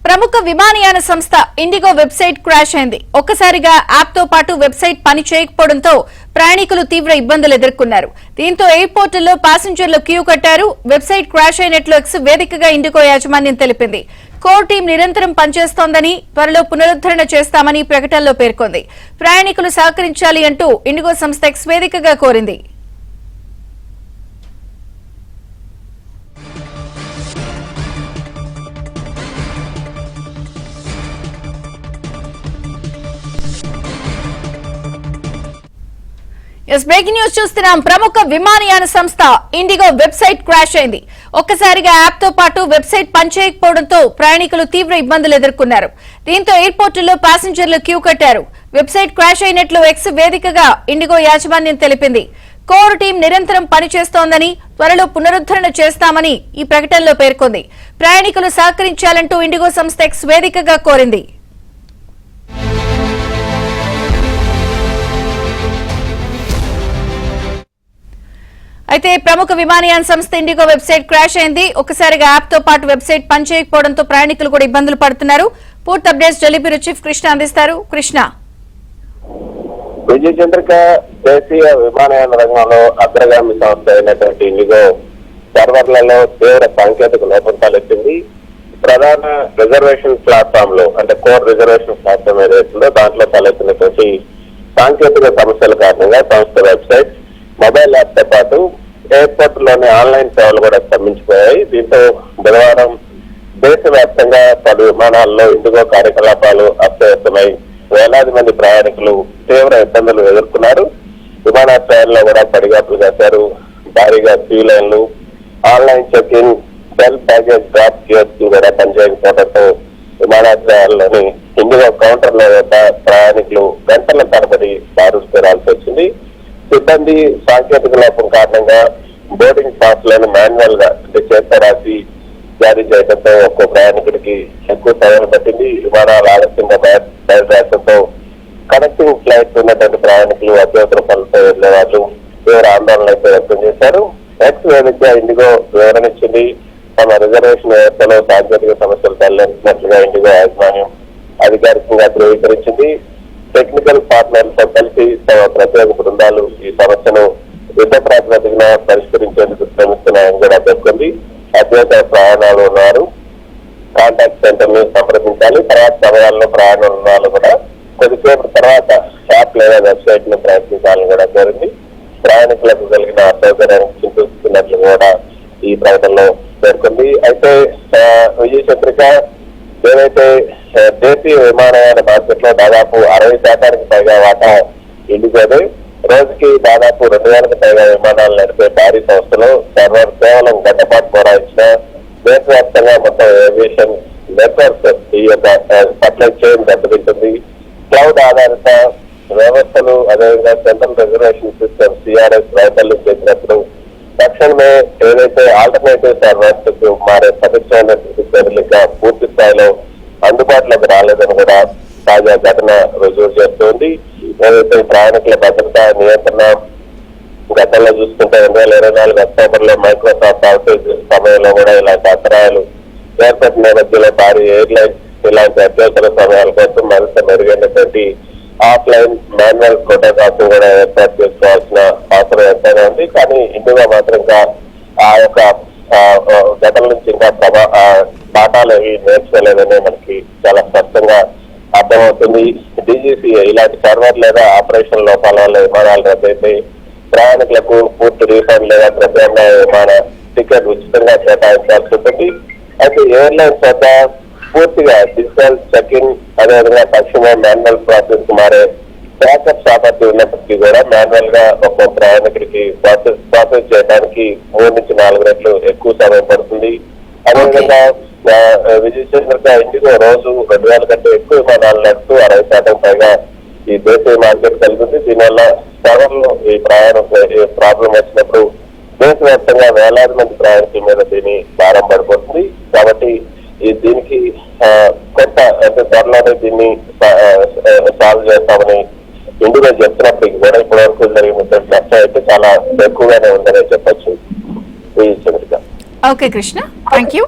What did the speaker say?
ప్రముఖ విమానయాన సంస్థ ఇండిగో వెబ్సైట్ క్రాష్ అయింది. ఒక్కసారిగా యాప్ తో పాటు వెబ్సైట్ పని చేయకపోవడంతో ప్రయాణికులు తీవ్ర ఇబ్బందులు ఎదుర్కొన్నారు. దీంతో ఎయిర్పోర్టుల్లో ప్యాసింజర్లు క్యూ కట్టారు. వెబ్సైట్ క్రాష్ అయినట్లు ఎక్స్ వేదికగా ఇండిగో యాజమాన్యం తెలిపింది. కోర్ టీం నిరంతరం పనిచేస్తోందని, త్వరలో పునరుద్ధరణ చేస్తామని ప్రకటనలో పేర్కొంది. ప్రయాణికులు సహకరించాలి అంటూ ఇండిగో సంస్థ ఎక్స్ వేదికగా కోరింది. బ్రేకింగ్ న్యూస్ చూస్తున్నాం. ప్రముఖ విమానయాన సంస్థ ఇండిగో వెబ్సైట్ క్రాష్ అయింది. ఒక్కసారిగా యాప్ తో పాటు వెబ్సైట్ పనిచేయకపోవడంతో ప్రయాణికులు తీవ్ర ఇబ్బందులు ఎదుర్కొన్నారు. దీంతో ఎయిర్పోర్టుల్లో ప్యాసింజర్లు క్యూ కట్టారు. వెబ్సైట్ క్రాష్ అయినట్లు ఎక్స్ వేదికగా ఇండిగో యాజమాన్యం తెలిపింది. కోర్ టీం నిరంతరం పనిచేస్తోందని, త్వరలో పునరుద్ధరణ చేస్తామని ఈ ప్రకటనలో పేర్కొంది. ప్రయాణికులు సహకరించాలంటూ ఇండిగో సంస్థ ఎక్స్ వేదికగా కోరింది. అయితే ప్రముఖ విమానయాన సంస్థ ఇండిగో వెబ్సైట్ క్రాష్ అయింది. ఒక్కసారిగా యాప్ తో పాటు వెబ్సైట్ పనిచేయకపోవడంతో ప్రయాణికులు కూడా ఇబ్బందులు పడుతున్నారు. పూర్తి updates Delhi bureau chief Krishna అందిస్తారు. కృష్ణ, విజయ చంద్రిక దేశీయ విమానయాన రంగంలో అగ్రగామి సంస్థ అయినటువంటి ఇండిగో సర్వర్లలో తీవ్ర సాంకేతిక లోపం తలెత్తింది. ప్రధాన రిజర్వేషన్ ప్లాట్ఫామ్ లో అంటే కోర్ రిజర్వేషన్ ప్లాట్ఫామ్ ఏదైతుందో దాంట్లో తలెత్తినటువంటి సాంకేతిక సమస్యల కారణంగా సంస్థ వెబ్సైట్, మొబైల్ యాప్ తో పాటు ఎయిర్పోర్ట్ లోని ఆన్లైన్ సేవలు కూడా స్తంభించిపోయాయి. దీంతో బుధవారం దేశవ్యాప్తంగా పలు విమానాల్లో ఇండిగో కార్యకలాపాలు అస్తవ్యస్తమై వేలాది మంది ప్రయాణికులు తీవ్ర ఇబ్బందులు ఎదుర్కొన్నారు. విమానాశ్రయాల్లో కూడా పడిగాపులు చేశారు. భారీగా క్యూ లైన్లు, online check in, self baggage drop kiosk కూడా పనిచేయకపోవడంతో విమానాశ్రయాల్లోని ఇండిగో కౌంటర్ల వద్ద ప్రయాణికులు గంటల తరబడి బారులు తీరాల్సి వచ్చింది. సిబ్బంది సాంకేతిక లోపం కారణంగా బోర్డింగ్ పాస్ లను మాన్యువల్ గా అంటే చేత రాసి జారీ చేయడంతో ఒక్కో ప్రయాణికుడికి ఎక్కువ సమయం పట్టింది. విమానాలు ఆలస్యంగా బయలుదేరడంతో కనెక్టింగ్ ఫ్లైట్స్ ఉన్నటువంటి ప్రయాణికులు అత్యవసర పనులతో వెళ్లే వాళ్ళు తీవ్ర ఆందోళన అయితే వ్యక్తం చేశారు. ఎక్స్ వేదికగా ఇండిగో వివరణ ఇచ్చింది. తమ రిజర్వేషన్ వ్యవస్థలో సాంకేతిక సమస్యలు తలెత్తినట్లుగా ఇండిగో యాజమాన్యం అధికారికంగా ధృవీకరించింది. టెక్నికల్ పార్ట్నర్లతో కలిసి తమ ప్రత్యేక బృందాలు ఈ సమస్యను యుద్ధ ప్రాతిపదికన పరిష్కరించేందుకు శ్రమిస్తున్నాయని కూడా పేర్కొంది. అత్యవసర ప్రయాణాలు ఉన్నారు కాంటాక్ట్ సెంటర్ ని సంప్రదించాలి. తర్వాత సమయాల్లో ప్రయాణాలు ఉన్న వాళ్ళు కూడా కొద్దిసేపు తర్వాత యాప్ లేదా వెబ్సైట్ ను ప్రయత్నించాలని కూడా కోరింది. ప్రయాణికులకు కలిగిన అసౌకర్యానికి చింతిస్తున్నట్లు కూడా ఈ ప్రకటనలో పేర్కొంది. అయితే విజయ చంద్రిక ఏదైతే దేశీయ విమానయాన మార్కెట్ లో దాదాపు 60% పైగా వాటా ఇండిగోదే. రోజుకి దాదాపు 2000కు పైగా విమానాలు నడిపే భారీ సంస్థలో సర్వర్ కేవలం గంటపాటు పోరాడించిన దేశవ్యాప్తంగా మొత్తం ఏవియేషన్ నెట్వర్క్ ఈ యొక్క సప్లై చైన్ దెబ్బతింటుంది. క్లౌడ్ ఆధారిత వ్యవస్థలు, అదేవిధంగా సెంట్రల్ రిజర్వేషన్ సిస్టమ్ సిఆర్ఎస్ వైఫల్యం చేసినప్పుడు తక్షణమే ఏదైతే ఆల్టర్నేటివ్ సర్వర్స్ మారే ప్రతిష్టాత్మక చర్యలు పూర్తి స్థాయిలో అందుబాటులోకి రాలేదని కూడా తాజా ఘటన రుజువు చేస్తోంది. ఏదైతే ప్రయాణికుల భద్రత నియంత్రణ గతంలో చూసుకుంటే 2024 అక్టోబర్లో మైక్రోసాఫ్ట్ అవుటేజ్ సమయంలో కూడా ఇలాంటి అంతరాయాలు ఏర్పడిన నేపథ్యంలో భారీ ఎయిర్లైన్స్ ఇలాంటి అత్యవసర సమయాల కోసం మరింత మెరుగైనటువంటి ఆఫ్లైన్ మాన్యువల్ ప్రోటోకాల్స్ కూడా ఏర్పాటు చేసుకోవాల్సిన అవసరం ఎంతైనా ఉంది. కానీ ఇండిగో మాత్రం ఇంకా ఆ యొక్క ఘటన నుంచి ఇంకా పాఠాలు ఏవి నేర్చుకోలేదని మనకి చాలా స్పష్టంగా అర్థమవుతుంది. డీజీసీఏ ఇలాంటి సర్వర్ లేదా ఆపరేషన్ లోపాల వల్ల విమానాలు రద్దయితే ప్రయాణికులకు పూర్తి రీఫండ్ లేదా ప్రత్యామ్నాయ విమాన టికెట్ ఉచితంగా కేటాయించాల్సి ఉంటుంది. అయితే ఎయిర్లైన్స్ వద్ద పూర్తిగా డిజిటల్ చెక్ ఇన్, అదేవిధంగా తక్షణ మాన్యువల్ ప్రాసెస్ కు మారే బ్యాకప్ సామర్థ్యం ఉన్నప్పటికీ కూడా మాన్యువల్ గా ఒక్కో ప్రయాణికుడికి ప్రాసెస్ చేయడానికి 3 నుంచి 4 రెట్లు ఎక్కువ సమయం పడుతుంది. అదేవిధంగా విజయ చంద్రిక ఇండిగో రోజు 2000 కంటే ఎక్కువ విమానాలు నడుస్తూ 60% పైగా ఈ దేశీయ మార్కెట్ కలిగి ఉంది. దీనివల్ల సర్వర్లో ఈ ప్రయాణం ప్రాబ్లం వచ్చినప్పుడు దేశవ్యాప్తంగా వేలాది మంది ప్రయాణికుల మీద దీని భారం పడిపోతుంది. కాబట్టి దీనికి కొంత అంటే త్వరలోనే దీన్ని సాల్వ్ చేస్తామని ఇండిగో చెప్తున్నప్పటికీ కూడా ఇప్పటి వరకు జరిగిన నష్టం అయితే చాలా ఎక్కువగానే ఉందనే చెప్పచ్చు. Okay Krishna, thank you.